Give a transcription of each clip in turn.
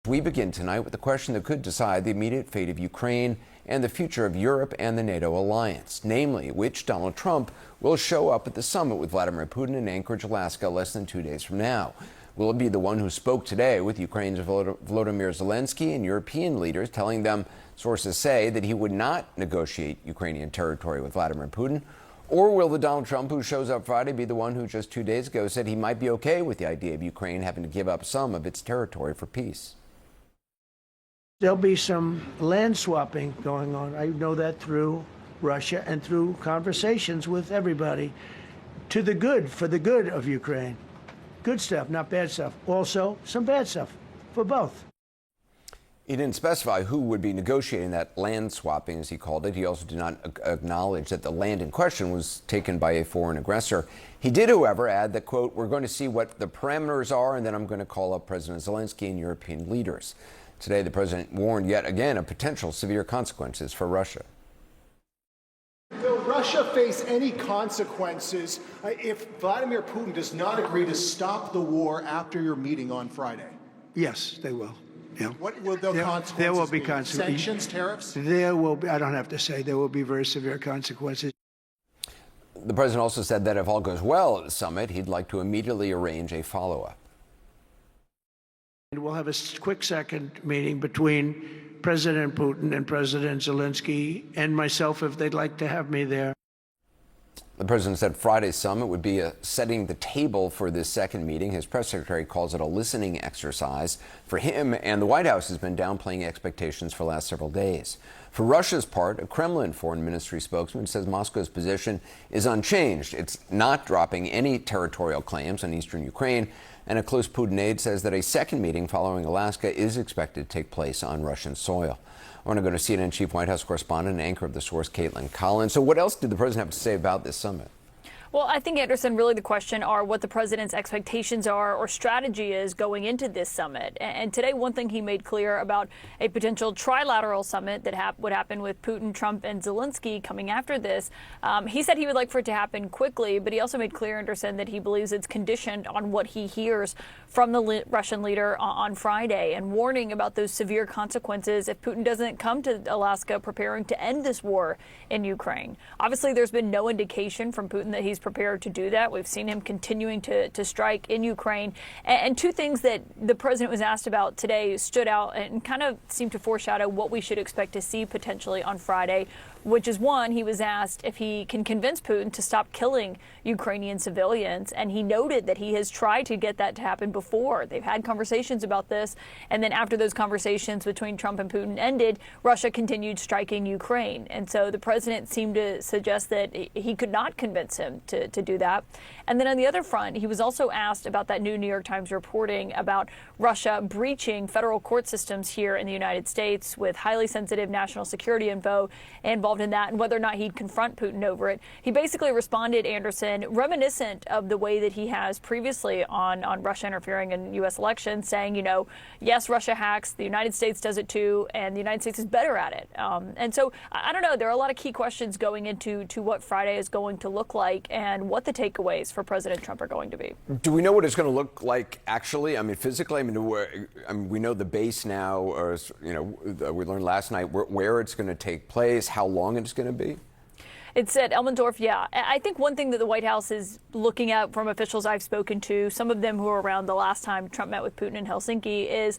We begin tonight with the question that could decide the immediate fate of Ukraine and the future of Europe and the NATO alliance, namely which Donald Trump will show up at the summit with Vladimir Putin in Anchorage, Alaska, less than 2 days from now. Will it be the one who spoke today with Ukraine's Volodymyr Zelensky and European leaders, telling them, sources say, that he would not negotiate Ukrainian territory with Vladimir Putin? Or will the Donald Trump who shows up Friday be the one who just 2 days ago said he might be okay with the idea of Ukraine having to give up some of its territory for peace? There'll be some land swapping going on. I know that through Russia and through conversations with everybody, to the good, for the good of Ukraine. Good stuff, not bad stuff. Also, some bad stuff for both. He didn't specify who would be negotiating that land swapping, as he called it. He also did not acknowledge that the land in question was taken by a foreign aggressor. He did, however, add that, quote, "We're going to see what the parameters are, and then I'm going to call up President Zelensky and European leaders." Today, the president warned yet again of potential severe consequences for Russia. Will Russia face any consequences if Vladimir Putin does not agree to stop the war after your meeting on Friday? Yes, they will. Yeah. What will the consequences There will be be? consequences. Sanctions, tariffs? There will be, I don't have to say, there will be very severe consequences. The president also said that if all goes well at the summit, he'd like to immediately arrange a follow-up. And we'll have a quick second meeting between President Putin and President Zelensky and myself if they'd like to have me there. The president said Friday's summit would be setting the table for this second meeting. His press secretary calls it a listening exercise for him, and the White House has been downplaying expectations for the last several days. For Russia's part, a Kremlin foreign ministry spokesman says Moscow's position is unchanged. It's not dropping any territorial claims on eastern Ukraine, and a close Putin aide says that a second meeting following Alaska is expected to take place on Russian soil. I want to go to CNN chief White House correspondent and anchor of The Source, Caitlin Collins. So what else did the president have to say about this summit? Well, I think, Anderson, really the question are what the president's expectations are or strategy is going into this summit. And today, one thing he made clear about a potential trilateral summit that would happen with Putin, Trump, and Zelensky coming after this. He said he would like for it to happen quickly, but he also made clear, Anderson, that he believes it's conditioned on what he hears from the Russian leader on Friday, and warning about those severe consequences if Putin doesn't come to Alaska preparing to end this war in Ukraine. Obviously, there's been no indication from Putin that he's prepared to do that. We've seen him continuing to strike in Ukraine. And two things that the president was asked about today stood out and kind of seemed to foreshadow what we should expect to see potentially on Friday, which is, one, he was asked if he can convince Putin to stop killing Ukrainian civilians. And he noted that he has tried to get that to happen before. They've had conversations about this. And then after those conversations between Trump and Putin ended, Russia continued striking Ukraine. And so the president seemed to suggest that he could not convince him to do that. And then on the other front, he was also asked about that new New York Times reporting about Russia breaching federal court systems here in the United States with highly sensitive national security info involved in that, and whether or not he'd confront Putin over it. He basically responded, Anderson, reminiscent of the way that he has previously on Russia interfering in U.S. elections, saying, yes, Russia hacks, the United States does it too, and the United States is better at it. And so I don't know. There are a lot of key questions going into what Friday is going to look like and what the takeaways for President Trump are going to be. Do we know what it's going to look like actually? I mean, physically? We know the base now, or, we learned last night where it's going to take place, how long it's going to be. It's at Elmendorf, yeah. I think one thing that the White House is looking at from officials I've spoken to, some of them who were around the last time Trump met with Putin in Helsinki, is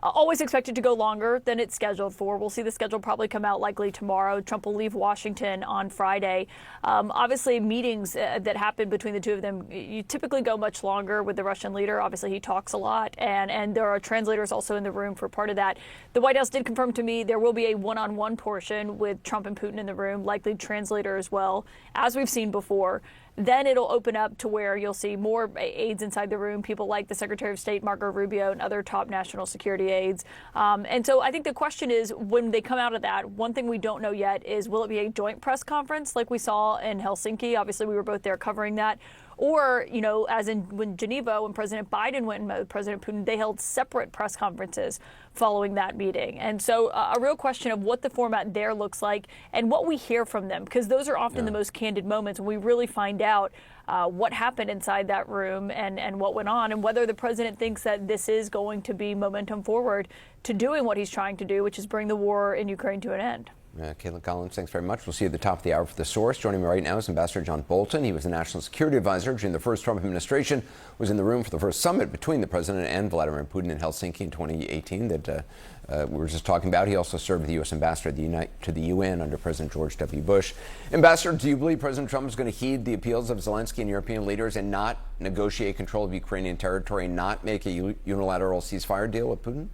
always expected to go longer than it's scheduled for. We'll see the schedule probably come out likely tomorrow. Trump will leave Washington on Friday. Obviously, meetings that happen between the two of them, you typically go much longer with the Russian leader. Obviously, he talks a lot, and there are translators also in the room for part of that. The White House did confirm to me there will be a one-on-one portion with Trump and Putin in the room, likely translator as well, as we've seen before. Then it'll open up to where you'll see more aides inside the room, people like the Secretary of State, Marco Rubio, and other top national security aides. And so I think the question is, when they come out of that, one thing we don't know yet is, will it be a joint press conference like we saw in Helsinki? Obviously, we were both there covering that. Or, as in when Geneva, when President Biden went and met with President Putin, they held separate press conferences following that meeting. And so a real question of what the format there looks like and what we hear from them, because those are often the most candid moments when we really find out what happened inside that room and what went on, and whether the president thinks that this is going to be momentum forward to doing what he's trying to do, which is bring the war in Ukraine to an end. Caitlin Collins, thanks very much. We'll see you at the top of the hour for The Source. Joining me right now is Ambassador John Bolton. He was the National Security Advisor during the first Trump administration, was in the room for the first summit between the president and Vladimir Putin in Helsinki in 2018 that we were just talking about. He also served as the U.S. Ambassador to the UN under President George W. Bush. Ambassador, do you believe President Trump is going to heed the appeals of Zelensky and European leaders and not negotiate control of Ukrainian territory and not make a unilateral ceasefire deal with Putin?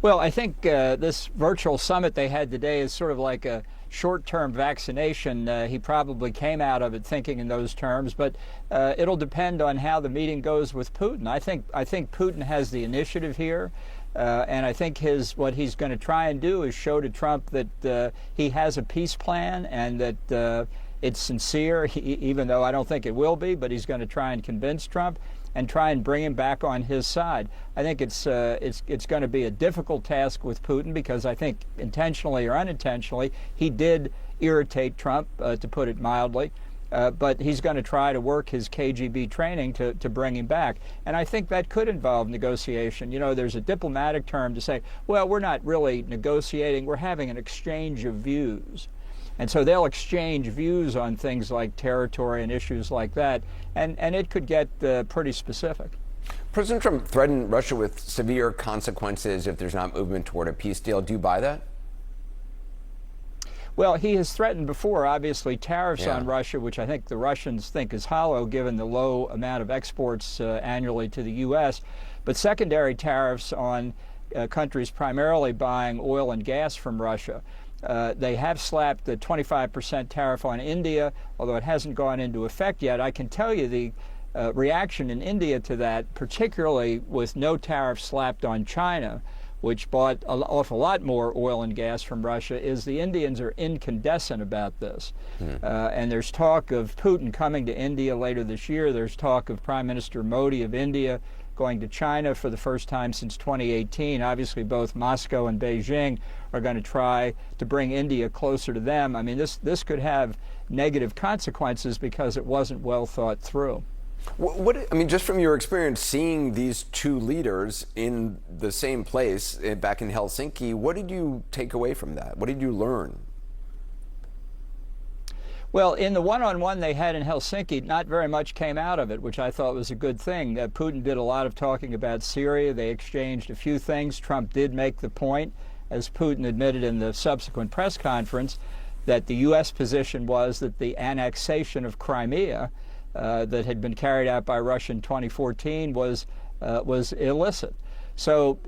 Well, I think this virtual summit they had today is sort of like a short-term vaccination. He probably came out of it thinking in those terms, but it'll depend on how the meeting goes with Putin. I think Putin has the initiative here, and I think what he's going to try and do is show to Trump that he has a peace plan and that it's sincere, even though I don't think it will be, but he's going to try and convince Trump and try and bring him back on his side. I think it's going to be a difficult task with Putin because I think intentionally or unintentionally he did irritate Trump, to put it mildly. But he's going to try to work his KGB training to bring him back. And I think that could involve negotiation. There's a diplomatic term to say, well, we're not really negotiating, we're having an exchange of views. And so they'll exchange views on things like territory and issues like that, and it could get pretty specific. President Trump threatened Russia with severe consequences if there's not movement toward a peace deal. Do you buy that? Well, he has threatened before, obviously, tariffs on Russia, which I think the Russians think is hollow given the low amount of exports annually to the U.S., but secondary tariffs on countries primarily buying oil and gas from Russia. They have slapped the 25% tariff on India, although it hasn't gone into effect yet. I can tell you the reaction in India to that, particularly with no tariff slapped on China, which bought an awful lot more oil and gas from Russia, is the Indians are incandescent about this. And there's talk of Putin coming to India later this year. There's talk of Prime Minister Modi of India going to China for the first time since 2018. Obviously, both Moscow and Beijing are going to try to bring India closer to them. I mean, this could have negative consequences because it wasn't well thought through. Just from your experience seeing these two leaders in the same place back in Helsinki, what did you take away from that? What did you learn? Well, in the one-on-one they had in Helsinki, not very much came out of it, which I thought was a good thing. Putin did a lot of talking about Syria. They exchanged a few things. Trump did make the point, as Putin admitted in the subsequent press conference, that the U.S. position was that the annexation of Crimea that had been carried out by Russia in 2014 was illicit. So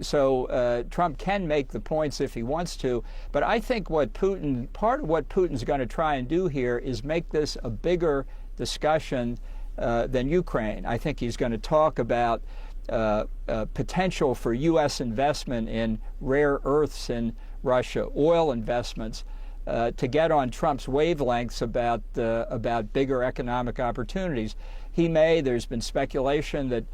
Trump can make the points if he wants to, but I think part of what Putin's going to try and do here is make this a bigger discussion than Ukraine. I think he's going to talk about potential for U.S. investment in rare earths in Russia, oil investments, to get on Trump's wavelengths about bigger economic opportunities. There's been speculation that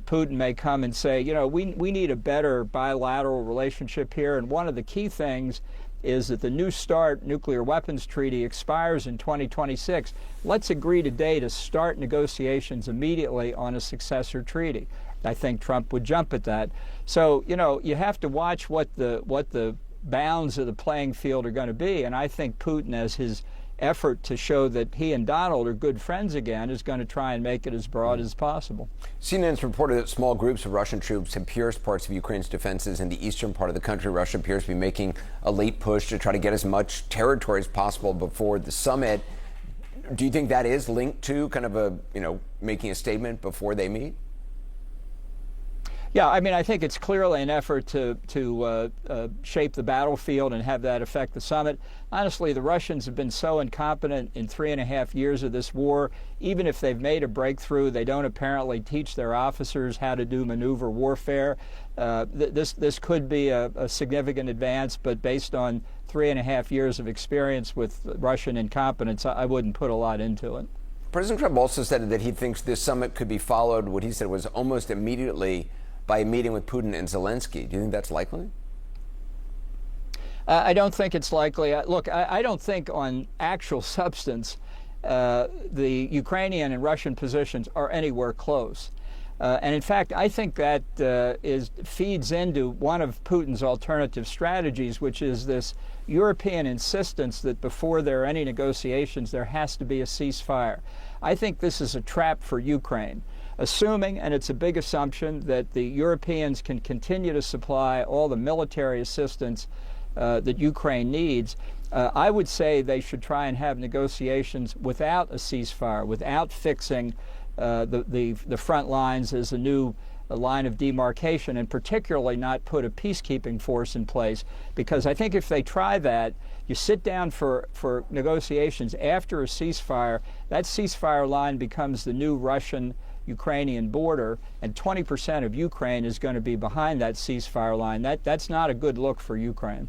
Putin may come and say, we need a better bilateral relationship here. And one of the key things is that the New START nuclear weapons treaty expires in 2026. Let's agree today to start negotiations immediately on a successor treaty. I think Trump would jump at that. So, you have to watch what the bounds of the playing field are going to be. And I think Putin, as his effort to show that he and Donald are good friends again, is going to try and make it as broad as possible. CNN's reported that small groups of Russian troops have pierced parts of Ukraine's defenses in the eastern part of the country. Russia appears to be making a late push to try to get as much territory as possible before the summit. Do you think that is linked to kind of making a statement before they meet? Yeah, I think it's clearly an effort to shape the battlefield and have that affect the summit. Honestly, the Russians have been so incompetent in 3.5 years of this war. Even if they've made a breakthrough, they don't apparently teach their officers how to do maneuver warfare. This could be a significant advance, but based on 3.5 years of experience with Russian incompetence, I wouldn't put a lot into it. President Trump also said that he thinks this summit could be followed, what he said was almost immediately, by a meeting with Putin and Zelensky. Do you think that's likely? I don't think it's likely. Look, I don't think on actual substance the Ukrainian and Russian positions are anywhere close. And in fact, I think that feeds into one of Putin's alternative strategies, which is this European insistence that before there are any negotiations, there has to be a ceasefire. I think this is a trap for Ukraine, assuming, and it's a big assumption, that the Europeans can continue to supply all the military assistance that Ukraine needs. I would say they should try and have negotiations without a ceasefire, without fixing the front lines as a new line of demarcation, and particularly not put a peacekeeping force in place. Because I think if they try that, you sit down for negotiations after a ceasefire, that ceasefire line becomes the new Russian-Ukrainian border, and 20% of Ukraine is going to be behind that ceasefire line. That's not a good look for Ukraine.